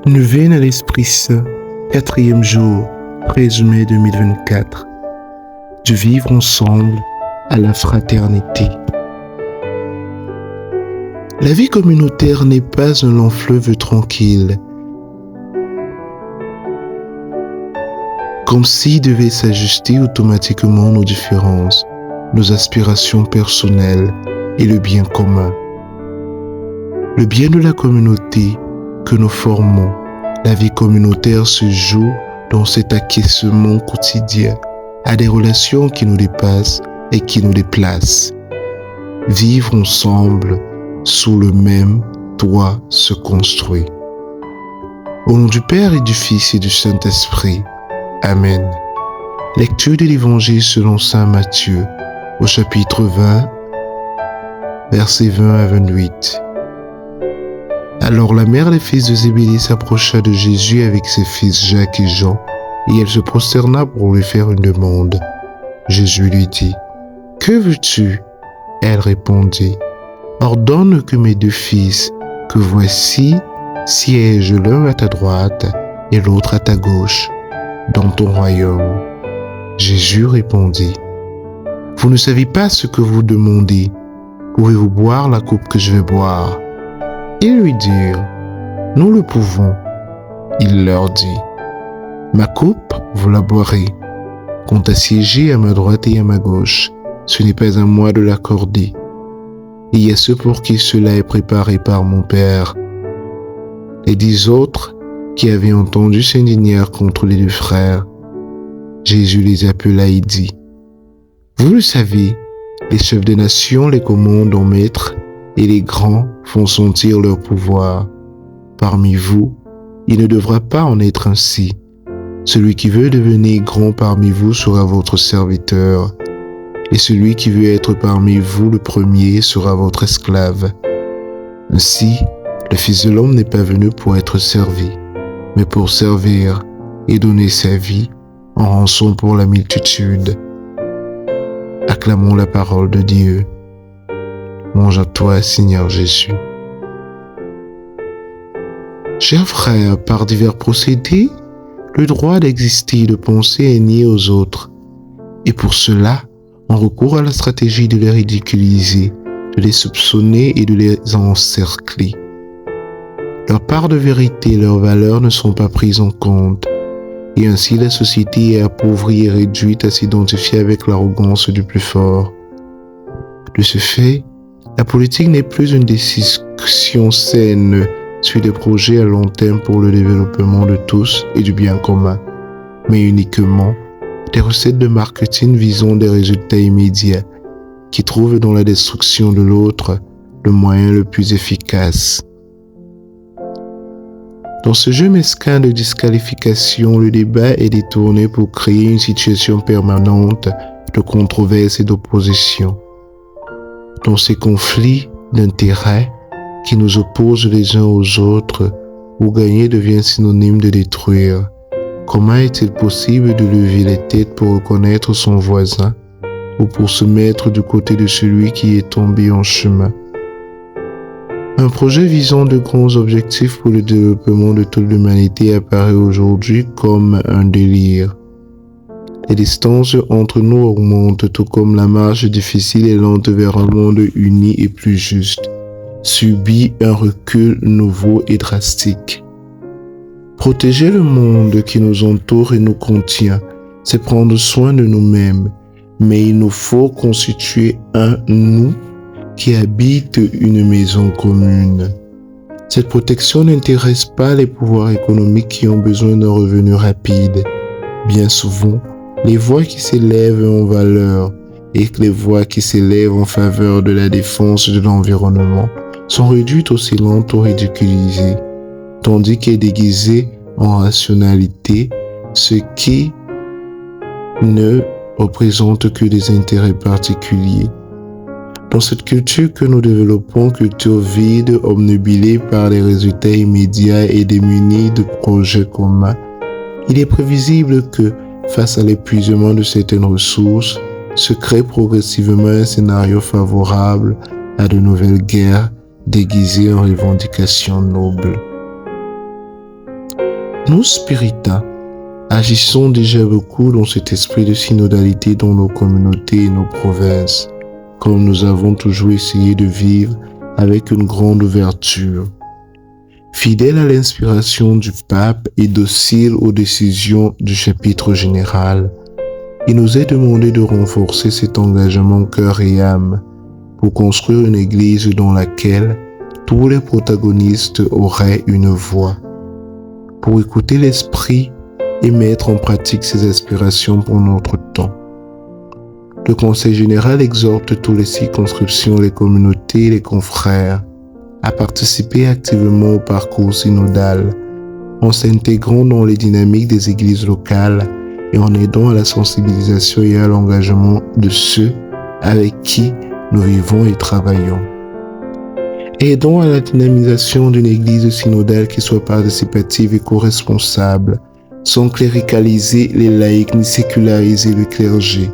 Neuvaine à l'Esprit Saint, 4e jour, 13 mai 2024. De vivre ensemble à la fraternité. La vie communautaire n'est pas un long fleuve tranquille, comme s'il devait s'ajuster automatiquement nos différences, nos aspirations personnelles et le bien commun. Le bien de la communauté que nous formons, la vie communautaire se joue dans cet acquiescement quotidien à des relations qui nous dépassent et qui nous déplacent. Vivre ensemble sous le même toit se construit. Au nom du Père et du Fils et du Saint-Esprit. Amen. Lecture de l'Évangile selon saint Matthieu, au chapitre 20, versets 20 à 28. Alors la mère des fils de Zébédée s'approcha de Jésus avec ses fils Jacques et Jean, et elle se prosterna pour lui faire une demande. Jésus lui dit, « Que veux-tu » Elle répondit, « Ordonne que mes 2 fils, que voici, siègent l'un à ta droite et l'autre à ta gauche, dans ton royaume. » Jésus répondit, « Vous ne savez pas ce que vous demandez. Pouvez-vous boire la coupe que je vais boire ?» Ils lui dirent, « Nous le pouvons. » Il leur dit, « Ma coupe, vous la boirez. Quant à siéger à ma droite et à ma gauche, ce n'est pas à moi de l'accorder. Il y a ceux pour qui cela est préparé par mon Père. » Les 10 autres, qui avaient entendu, s'indignèrent contre les 2 frères. Jésus les appela et dit, « Vous le savez, les chefs des nations les commandent en maître, et les grands font sentir leur pouvoir. Parmi vous, il ne devra pas en être ainsi. Celui qui veut devenir grand parmi vous sera votre serviteur, et celui qui veut être parmi vous le premier sera votre esclave. Ainsi, le Fils de l'homme n'est pas venu pour être servi, mais pour servir et donner sa vie en rançon pour la multitude. » Acclamons la parole de Dieu. Mange à toi, Seigneur Jésus. Chers frères, par divers procédés, le droit d'exister et de penser est nié aux autres. Et pour cela, on recourt à la stratégie de les ridiculiser, de les soupçonner et de les encercler. Leur part de vérité et leurs valeurs ne sont pas prises en compte. Et ainsi la société est appauvrie et réduite à s'identifier avec l'arrogance du plus fort. De ce fait, la politique n'est plus une discussion saine sur des projets à long terme pour le développement de tous et du bien commun, mais uniquement des recettes de marketing visant des résultats immédiats qui trouvent dans la destruction de l'autre le moyen le plus efficace. Dans ce jeu mesquin de disqualification, le débat est détourné pour créer une situation permanente de controverse et d'opposition. Dans ces conflits d'intérêts qui nous opposent les uns aux autres, où gagner devient synonyme de détruire, comment est-il possible de lever les têtes pour reconnaître son voisin ou pour se mettre du côté de celui qui est tombé en chemin? Un projet visant de grands objectifs pour le développement de toute l'humanité apparaît aujourd'hui comme un délire. Les distances entre nous augmentent, tout comme la marche difficile et lente vers un monde uni et plus juste subit un recul nouveau et drastique. Protéger le monde qui nous entoure et nous contient, c'est prendre soin de nous-mêmes, mais il nous faut constituer un nous qui habite une maison commune. Cette protection n'intéresse pas les pouvoirs économiques qui ont besoin d'un revenu rapide. Bien souvent, les voix qui s'élèvent en valeur et les voix qui s'élèvent en faveur de la défense de l'environnement sont réduites au silence ou ridiculisées, tandis qu'est déguisé en rationalité ce qui ne représente que des intérêts particuliers. Dans cette culture que nous développons, culture vide, obnubilée par les résultats immédiats et démunie de projets communs, il est prévisible que face à l'épuisement de certaines ressources, se crée progressivement un scénario favorable à de nouvelles guerres déguisées en revendications nobles. Nous, spiritains, agissons déjà beaucoup dans cet esprit de synodalité dans nos communautés et nos provinces, comme nous avons toujours essayé de vivre avec une grande ouverture. Fidèle à l'inspiration du pape et docile aux décisions du chapitre général, il nous est demandé de renforcer cet engagement cœur et âme pour construire une église dans laquelle tous les protagonistes auraient une voix, pour écouter l'esprit et mettre en pratique ses aspirations pour notre temps. Le Conseil général exhorte toutes les circonscriptions, les communautés et les confrères à participer activement au parcours synodal, en s'intégrant dans les dynamiques des églises locales et en aidant à la sensibilisation et à l'engagement de ceux avec qui nous vivons et travaillons. Aidons à la dynamisation d'une église synodale qui soit participative et co-responsable, sans cléricaliser les laïcs ni séculariser le clergé.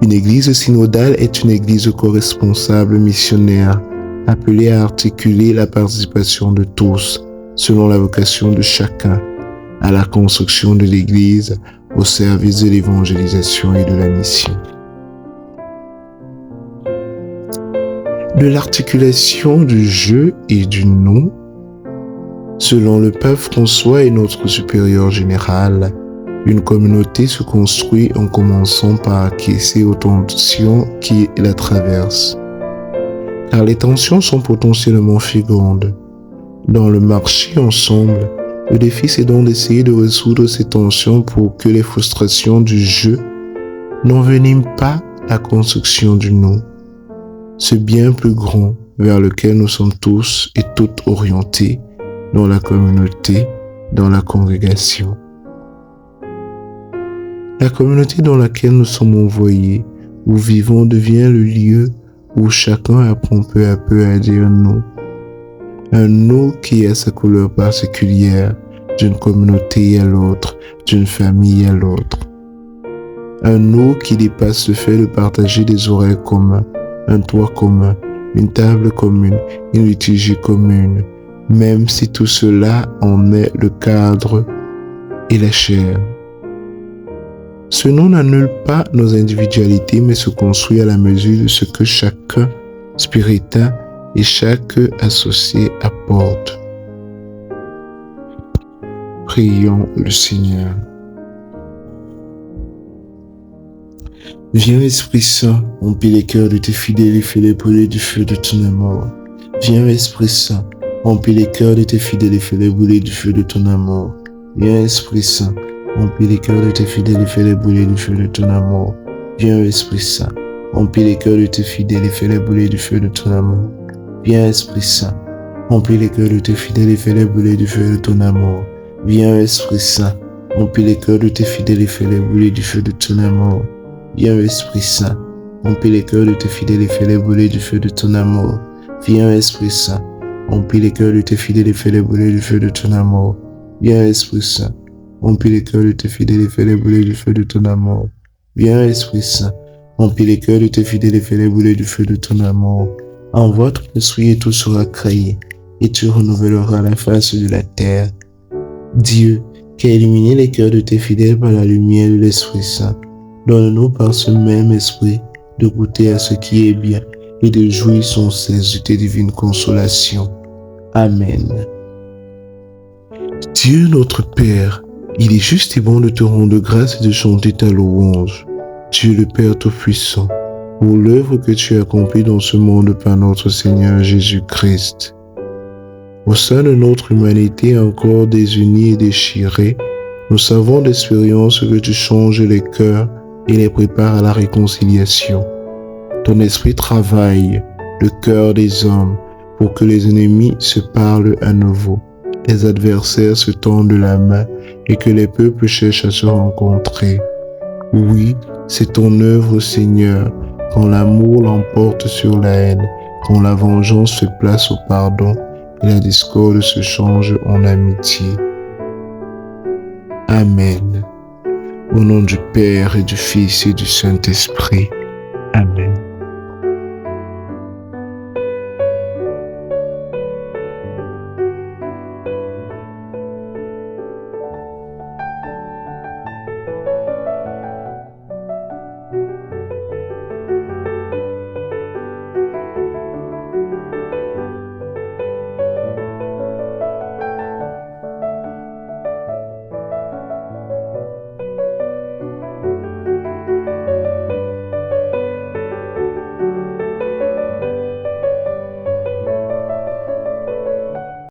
Une église synodale est une église co-responsable missionnaire, appelée à articuler la participation de tous, selon la vocation de chacun, à la construction de l'église, au service de l'évangélisation et de la mission. De l'articulation du je et du nous, selon le pape François et notre supérieur général, une communauté se construit en commençant par acquiescer aux tensions qui la traversent. Car les tensions sont potentiellement fécondes. Dans le marché ensemble, le défi c'est donc d'essayer de résoudre ces tensions pour que les frustrations du je n'enveniment pas la construction du nous, ce bien plus grand vers lequel nous sommes tous et toutes orientés dans la communauté, dans la congrégation. La communauté dans laquelle nous sommes envoyés, où vivons, devient le lieu où chacun apprend peu à peu à dire nous. Un nous qui a sa couleur particulière d'une communauté à l'autre, d'une famille à l'autre. Un nous qui dépasse le fait de partager des horaires communs, un toit commun, une table commune, une liturgie commune, même si tout cela en est le cadre et la chair. Ce nom n'annule pas nos individualités, mais se construit à la mesure de ce que chaque spiritain et chaque associé apporte. Prions le Seigneur. Viens Esprit Saint, remplis les cœurs de tes fidèles et fais-les brûler du feu de ton amour. Viens Esprit Saint, remplis les cœurs de tes fidèles et fais-les brûler du feu de ton amour. Viens Esprit Saint, remplis les cœurs de tes fidèles et fais-les brûler du feu de ton amour. Viens Esprit Saint, remplis les cœurs de tes fidèles et fais-les brûler du feu de ton amour. Viens Esprit Saint, remplis les cœurs de tes fidèles et fais-les brûler du feu de ton amour. Viens Esprit Saint, remplis les cœurs de tes fidèles et fais-les brûler du feu de ton amour. Viens Esprit Saint, remplis les cœurs de tes fidèles et fais-les brûler du feu de ton amour. Viens Esprit Saint, remplis les cœurs de tes fidèles et fais-les brûler du feu de ton amour. Viens Esprit Saint, remplis les cœurs de tes fidèles et fais-les brûler du feu de ton amour. Viens Esprit Saint, remplis les cœurs de tes fidèles et fais-les brûler du feu de ton amour. Envoie ton esprit et tout sera créé, et tu renouvelleras la face de la terre. Dieu, qui a illuminé les cœurs de tes fidèles par la lumière de l'Esprit Saint, donne-nous par ce même esprit de goûter à ce qui est bien et de jouir sans cesse de tes divines consolations. Amen. Dieu notre Père, il est juste et bon de te rendre grâce et de chanter ta louange. Dieu le Père Tout-Puissant, pour l'œuvre que tu as accomplie dans ce monde par notre Seigneur Jésus-Christ. Au sein de notre humanité encore désunie et déchirée, nous savons d'expérience que tu changes les cœurs et les prépares à la réconciliation. Ton esprit travaille le cœur des hommes pour que les ennemis se parlent à nouveau, les adversaires se tendent la main et que les peuples cherchent à se rencontrer. Oui, c'est ton œuvre, Seigneur, quand l'amour l'emporte sur la haine, quand la vengeance se place au pardon et la discorde se change en amitié. Amen. Au nom du Père et du Fils et du Saint-Esprit. Amen.